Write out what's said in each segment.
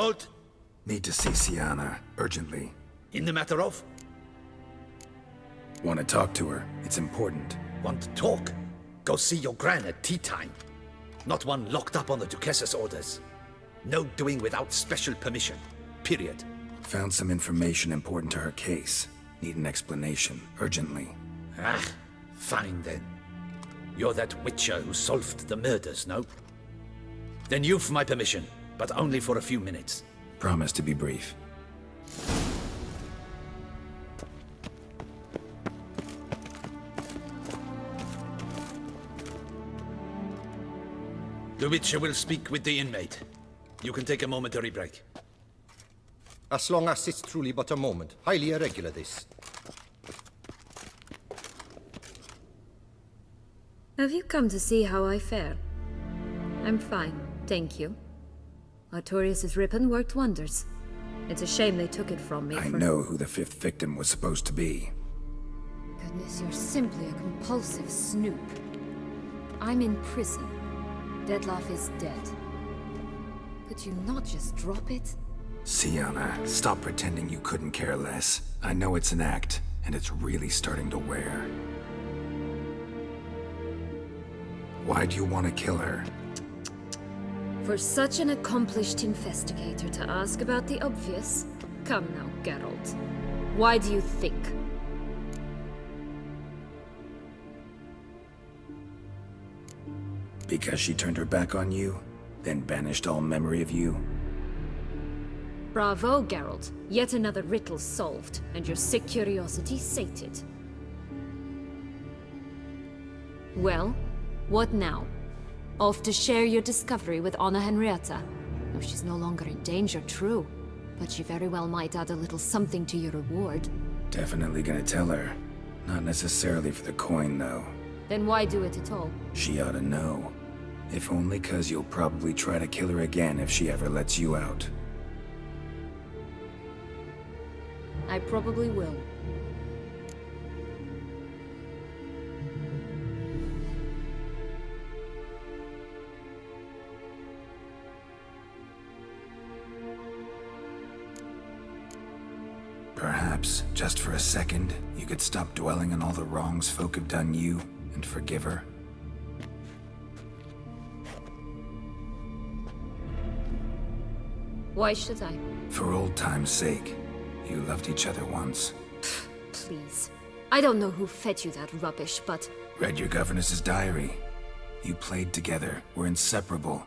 Halt! Need to see Sienna, urgently. In the matter of? Want to talk to her. It's important. Want to talk? Go see your gran at tea time. Not one locked up on the Duchess's orders. No doing without special permission. Period. Found some information important to her case. Need an explanation, urgently. Ah, fine then. You're that witcher who solved the murders, no? Then you've my permission, but only for a few minutes. Promise to be brief. The Witcher will speak with the inmate. You can take a momentary break. As long as it's truly but a moment. Highly irregular, this. Have you come to see how I fare? I'm fine, thank you. Artorius' ribbon worked wonders. It's a shame they took it from me. I know who the fifth victim was supposed to be. Goodness, you're simply a compulsive snoop. I'm in prison. Dettlaff is dead. Could you not just drop it? Sienna, stop pretending you couldn't care less. I know it's an act, and it's really starting to wear. Why do you want to kill her? For such an accomplished investigator to ask about the obvious? Come now, Geralt. Why do you think? Because she turned her back on you, then banished all memory of you? Bravo, Geralt. Yet another riddle solved, and your sick curiosity sated. Well, what now? Off to share your discovery with Anna Henrietta? No, she's no longer in danger, true. But she very well might add a little something to your reward. Definitely gonna tell her. Not necessarily for the coin, though. Then why do it at all? She ought to know. If only 'cause you'll probably try to kill her again if she ever lets you out. I probably will. Perhaps, just for a second, you could stop dwelling on all the wrongs folk have done you and forgive her. Why should I? For old time's sake. You loved each other once. Please. I don't know who fed you that rubbish, but... Read your governess's diary. You played together, were inseparable.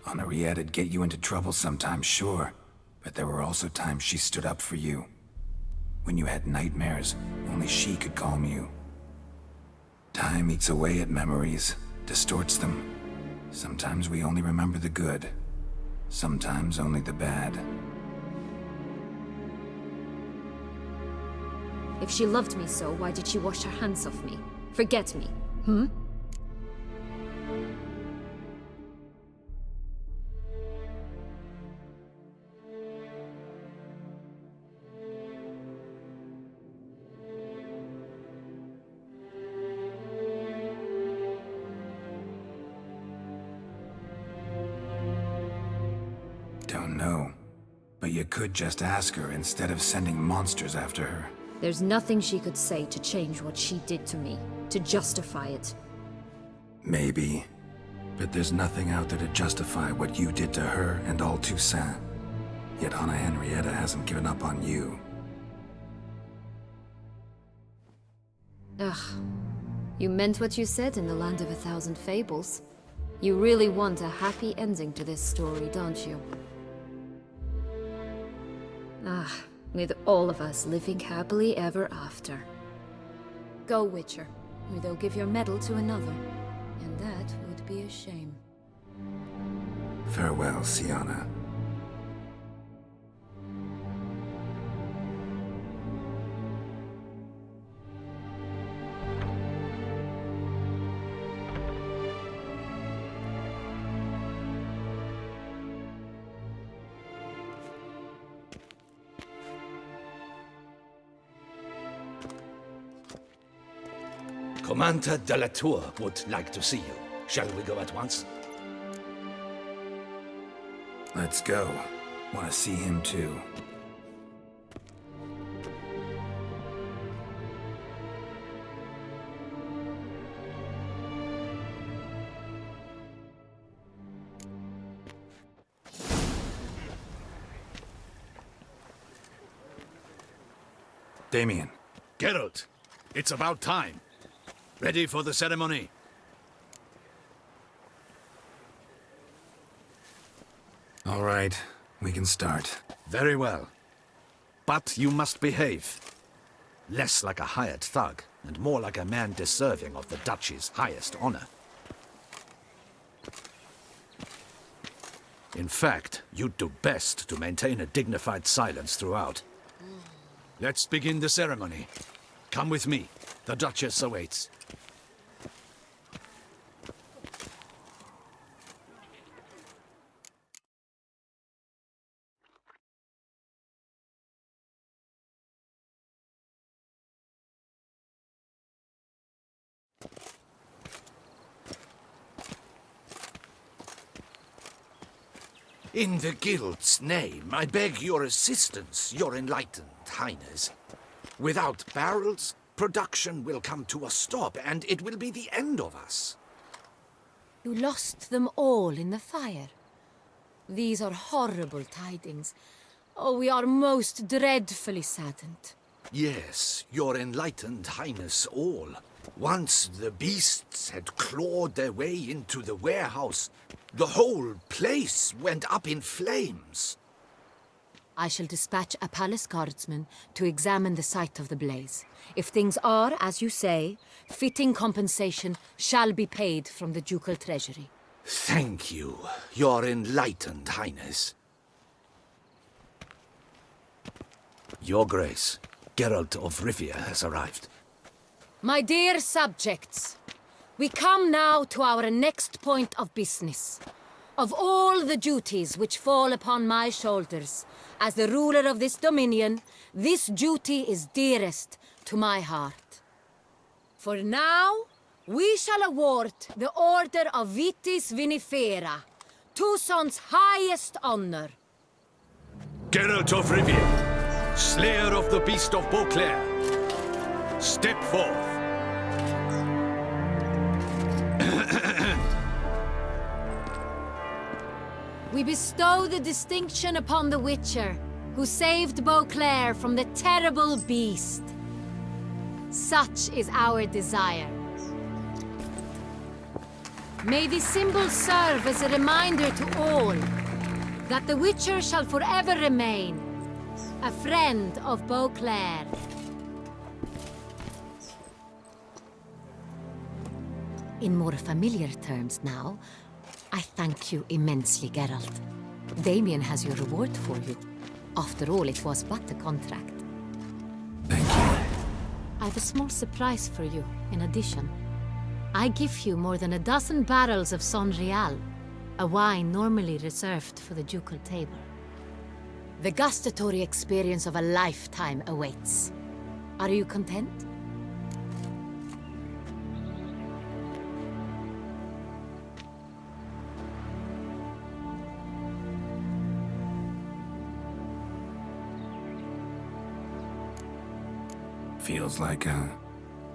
Henriette'd get you into trouble sometimes, sure. But there were also times she stood up for you. When you had nightmares, only she could calm you. Time eats away at memories, distorts them. Sometimes we only remember the good. Sometimes only the bad. If she loved me so, why did she wash her hands off me? Forget me, hmm? Don't know. But you could just ask her instead of sending monsters after her. There's nothing she could say to change what she did to me, to justify it. Maybe. But there's nothing out there to justify what you did to her and all Toussaint. Yet Anna Henrietta hasn't given up on you. Ugh. You meant what you said in the Land of a Thousand Fables. You really want a happy ending to this story, don't you? Ah, with all of us living happily ever after. Go, Witcher, or they'll give your medal to another. And that would be a shame. Farewell, Sienna. Commander de la Tour would like to see you. Shall we go at once? Let's go. Want to see him too. Damien. Geralt, it's about time. Ready for the ceremony? All right, we can start. Very well. But you must behave. Less like a hired thug, and more like a man deserving of the Duchy's highest honor. In fact, you'd do best to maintain a dignified silence throughout. Let's begin the ceremony. Come with me. The Duchess awaits. In the Guild's name, I beg your assistance, your enlightened highness. Without barrels, production will come to a stop, and it will be the end of us. You lost them all in the fire. These are horrible tidings. Oh, we are most dreadfully saddened. Yes, your enlightened highness all. Once the beasts had clawed their way into the warehouse, the whole place went up in flames. I shall dispatch a palace guardsman to examine the site of the blaze. If things are, as you say, fitting compensation shall be paid from the ducal treasury. Thank you, your enlightened highness. Your Grace, Geralt of Rivia has arrived. My dear subjects, we come now to our next point of business. Of all the duties which fall upon my shoulders, as the ruler of this dominion, this duty is dearest to my heart. For now, we shall award the Order of Vitis Vinifera, Tucson's highest honor. Geralt of Rivia, slayer of the beast of Beauclair, step forth. We bestow the distinction upon the Witcher, who saved Beauclair from the terrible beast. Such is our desire. May this symbol serve as a reminder to all that the Witcher shall forever remain a friend of Beauclair. In more familiar terms now, I thank you immensely, Geralt. Damien has your reward for you. After all, it was but a contract. Thank you. I have a small surprise for you, in addition. I give you more than a dozen barrels of Son Real, a wine normally reserved for the ducal table. The gustatory experience of a lifetime awaits. Are you content? Feels like a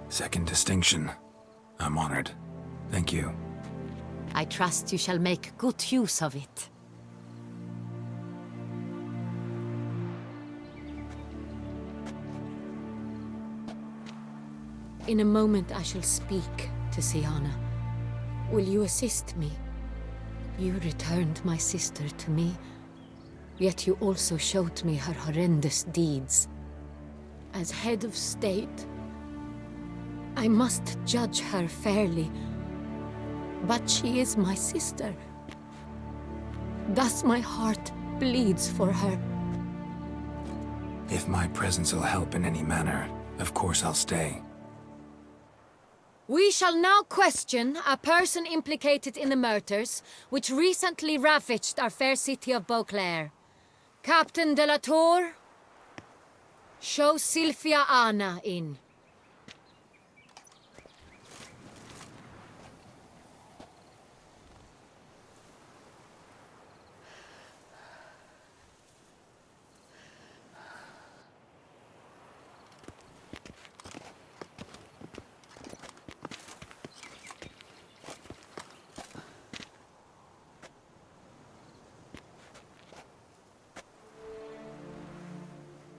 second distinction. I'm honored. Thank you. I trust you shall make good use of it. In a moment I shall speak to Syanna. Will you assist me? You returned my sister to me, yet you also showed me her horrendous deeds. As head of state, I must judge her fairly. But she is my sister. Thus my heart bleeds for her. If my presence will help in any manner, of course I'll stay. We shall now question a person implicated in the murders which recently ravaged our fair city of Beauclair. Captain de la Tour, show Sylvia Anna in.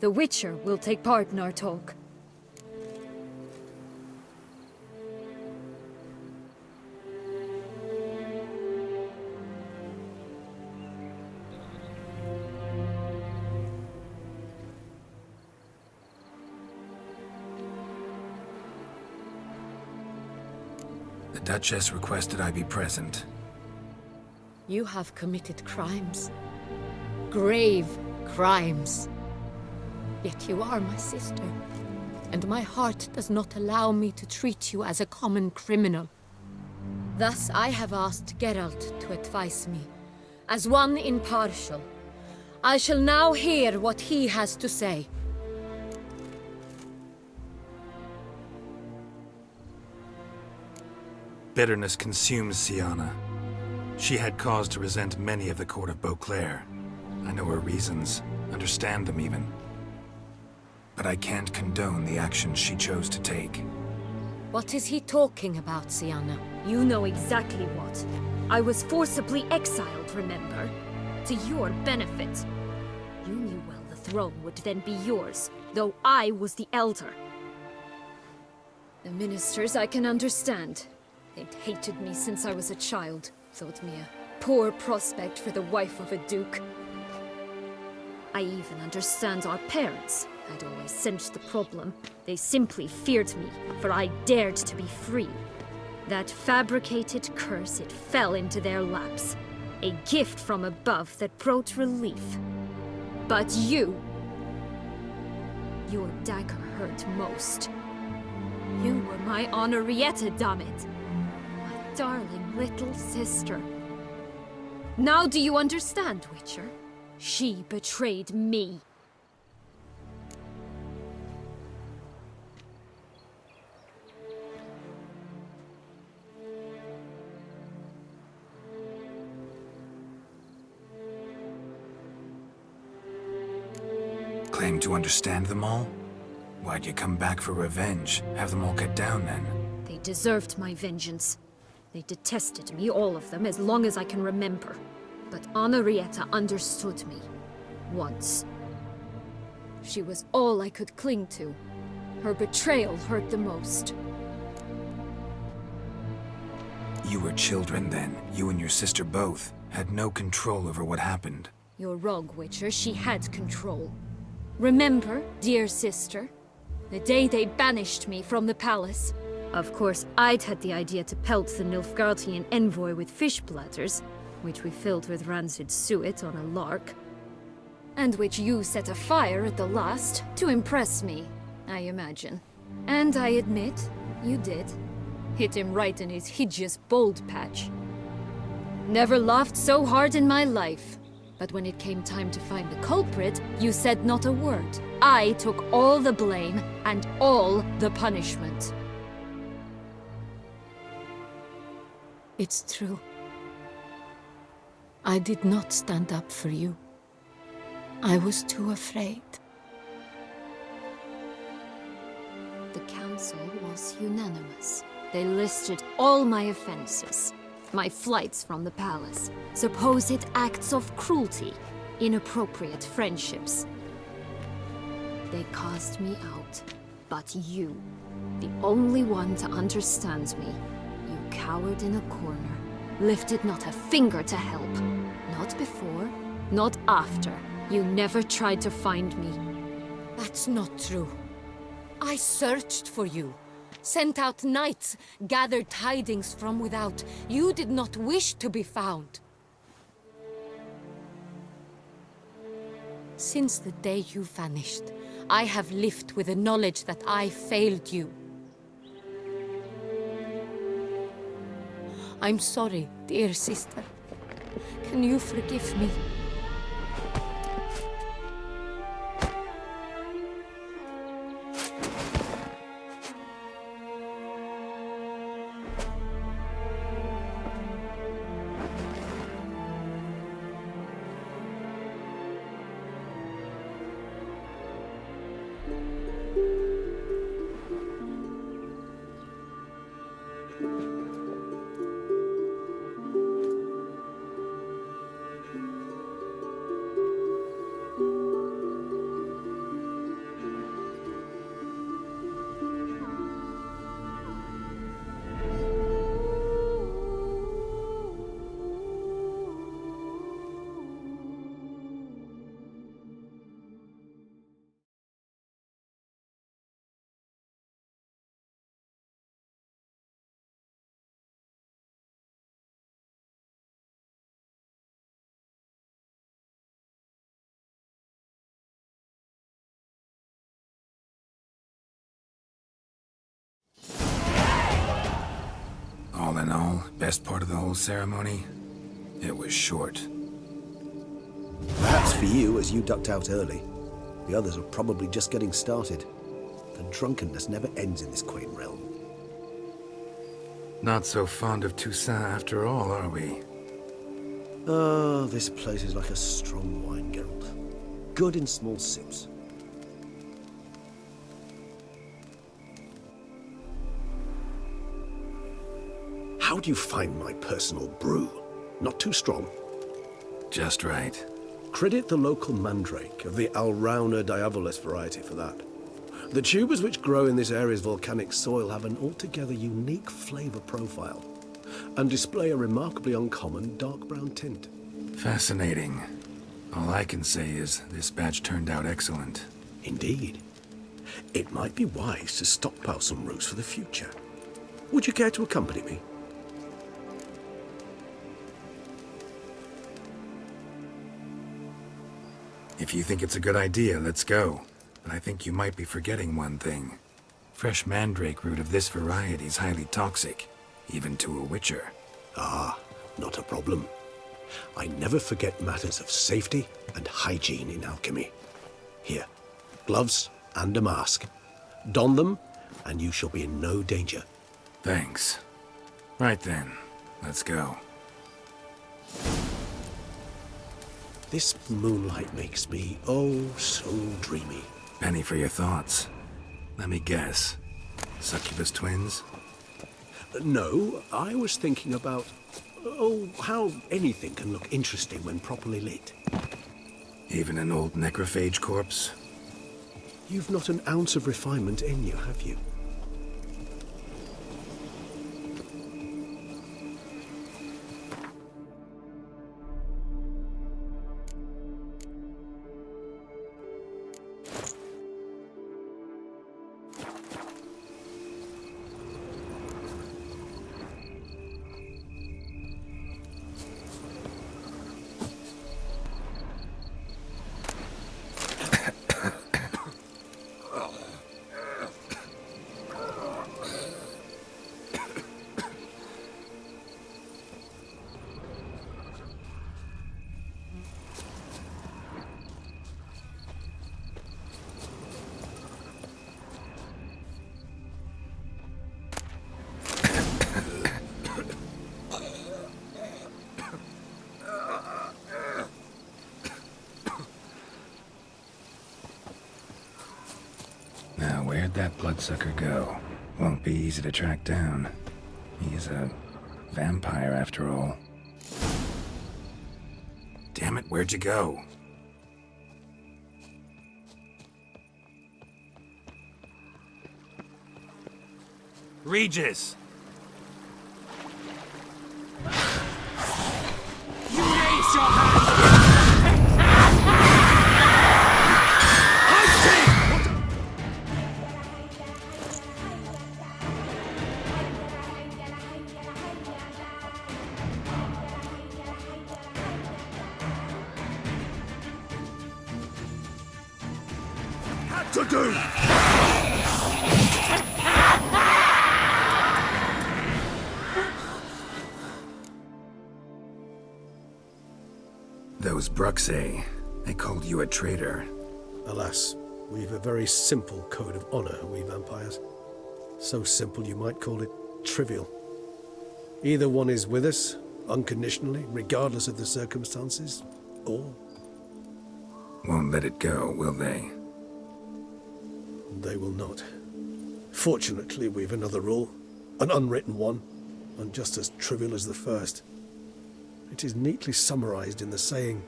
The Witcher will take part in our talk. The Duchess requested I be present. You have committed crimes. Grave crimes. Yet you are my sister, and my heart does not allow me to treat you as a common criminal. Thus I have asked Geralt to advise me, as one impartial. I shall now hear what he has to say. Bitterness consumes Syanna. She had cause to resent many of the court of Beauclair. I know her reasons, understand them even. But I can't condone the actions she chose to take. What is he talking about, Syanna? You know exactly what. I was forcibly exiled, remember? To your benefit. You knew well the throne would then be yours, though I was the elder. The ministers I can understand. They'd hated me since I was a child, thought me a poor prospect for the wife of a duke. I even understand our parents. I'd always sensed the problem. They simply feared me, for I dared to be free. That fabricated curse, it fell into their laps. A gift from above that brought relief. But you... Your dagger hurt most. You were my Henrietta, damn it. My darling little sister. Now do you understand, Witcher? She betrayed me. Claim to understand them all? Why'd you come back for revenge? Have them all cut down then? They deserved my vengeance. They detested me, all of them, as long as I can remember. But Henrietta understood me. Once. She was all I could cling to. Her betrayal hurt the most. You were children then. You and your sister both had no control over what happened. You're wrong, Witcher. She had control. Remember, dear sister? The day they banished me from the palace. Of course, I'd had the idea to pelt the Nilfgaardian envoy with fish platters, which we filled with rancid suet on a lark. And which you set afire at the last, to impress me, I imagine. And I admit, you did. Hit him right in his hideous bald patch. Never laughed so hard in my life. But when it came time to find the culprit, you said not a word. I took all the blame and all the punishment. It's true. I did not stand up for you. I was too afraid. The council was unanimous. They listed all my offenses. My flights from the palace, supposed acts of cruelty, inappropriate friendships. They cast me out. But you, the only one to understand me, you cowered in a corner, lifted not a finger to help. Not before, not after. You never tried to find me. That's not true. I searched for you. Sent out knights, gathered tidings from without. You did not wish to be found. Since the day you vanished, I have lived with the knowledge that I failed you. I'm sorry, dear sister. Can you forgive me? All in all, best part of the whole ceremony? It was short. Perhaps for you, as you ducked out early. The others are probably just getting started. The drunkenness never ends in this quaint realm. Not so fond of Toussaint after all, are we? Oh, this place is like a strong wine, Geralt. Good in small sips. How do you find my personal brew? Not too strong? Just right. Credit the local mandrake of the Alrauna diavolis variety for that. The tubers which grow in this area's volcanic soil have an altogether unique flavor profile and display a remarkably uncommon dark brown tint. Fascinating. All I can say is this batch turned out excellent. Indeed. It might be wise to stockpile some roots for the future. Would you care to accompany me? If you think it's a good idea, let's go. But I think you might be forgetting one thing. Fresh mandrake root of this variety is highly toxic, even to a witcher. Ah, not a problem. I never forget matters of safety and hygiene in alchemy. Here, gloves and a mask. Don them, and you shall be in no danger. Thanks. Right then, let's go. This moonlight makes me, oh, so dreamy. Penny for your thoughts. Let me guess. Succubus twins? No, I was thinking about, oh, how anything can look interesting when properly lit. Even an old necrophage corpse? You've not an ounce of refinement in you, have you? Now, where'd that bloodsucker go? Won't be easy to track down. He's a vampire after all. Damn it, where'd you go? Regis! You raise your hand! To do! Those Bruxay, they called you a traitor. Alas, we've a very simple code of honor, we vampires. So simple you might call it trivial. Either one is with us, unconditionally, regardless of the circumstances, or Won't let it go, will they? they will not. Fortunately, we've another rule, an unwritten one, and just as trivial as the first. It is neatly summarized in the saying,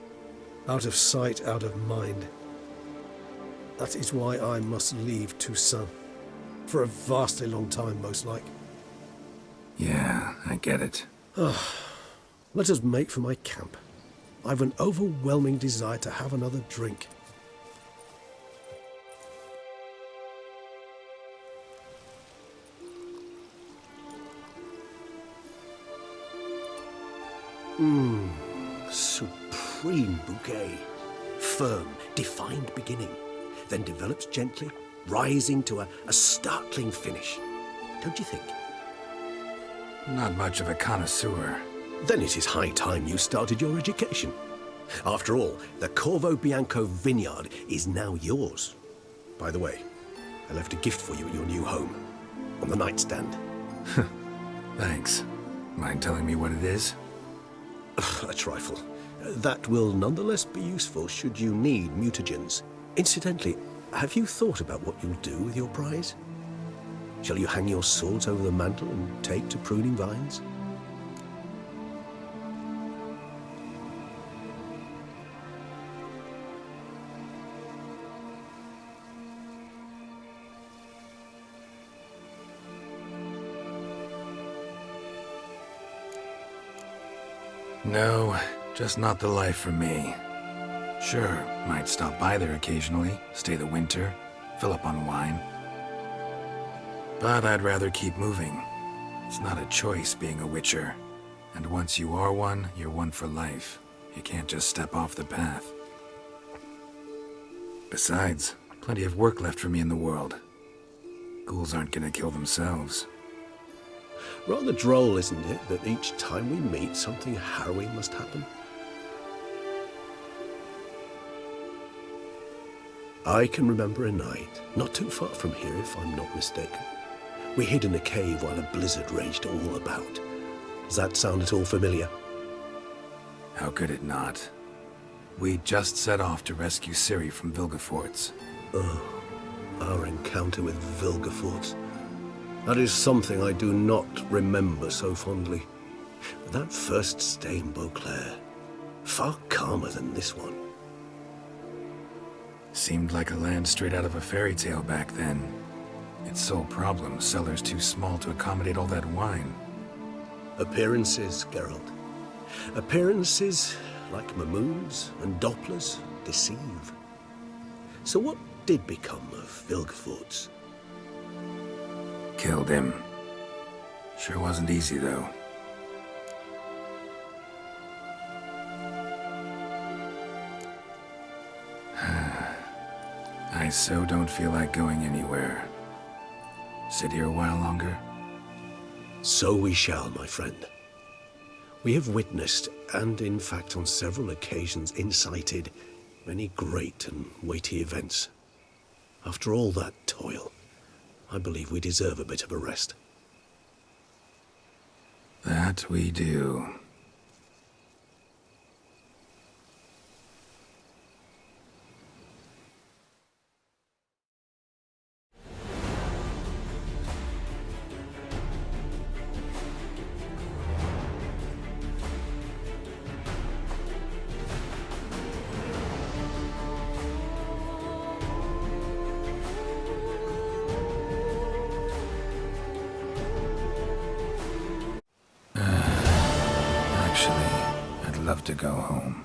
out of sight, out of mind. That is why I must leave Toussaint. For a vastly long time, most like. Yeah, I get it. Let us make for my camp. I've an overwhelming desire to have another drink. Supreme bouquet. Firm, defined beginning, then develops gently, rising to a startling finish. Don't you think? Not much of a connoisseur. Then it is high time you started your education. After all, the Corvo Bianco vineyard is now yours. By the way, I left a gift for you at your new home. On the nightstand. Thanks. Mind telling me what it is? A trifle. That will nonetheless be useful should you need mutagens. Incidentally, have you thought about what you'll do with your prize? Shall you hang your swords over the mantle and take to pruning vines? No, just not the life for me. Sure, might stop by there occasionally, stay the winter, fill up on wine. But I'd rather keep moving. It's not a choice being a witcher. And once you are one, you're one for life. You can't just step off the path. Besides, plenty of work left for me in the world. Ghouls aren't gonna kill themselves. Rather droll, isn't it, that each time we meet, something harrowing must happen? I can remember a night, not too far from here if I'm not mistaken. We hid in a cave while a blizzard raged all about. Does that sound at all familiar? How could it not? We just set off to rescue Ciri from Vilgefortz. Oh, our encounter with Vilgefortz. That is something I do not remember so fondly. That first stay in Beauclair, far calmer than this one. Seemed like a land straight out of a fairy tale back then. Its sole problem, cellars too small to accommodate all that wine. Appearances, Geralt. Appearances, like Mamoons and Dopplers, deceive. So what did become of Vilgefortz? Killed him. Sure wasn't easy, though. I so don't feel like going anywhere. Sit here a while longer? So we shall, my friend. We have witnessed, and in fact on several occasions incited, many great and weighty events. After all that toil, I believe we deserve a bit of a rest. That we do. Actually, I'd love to go home.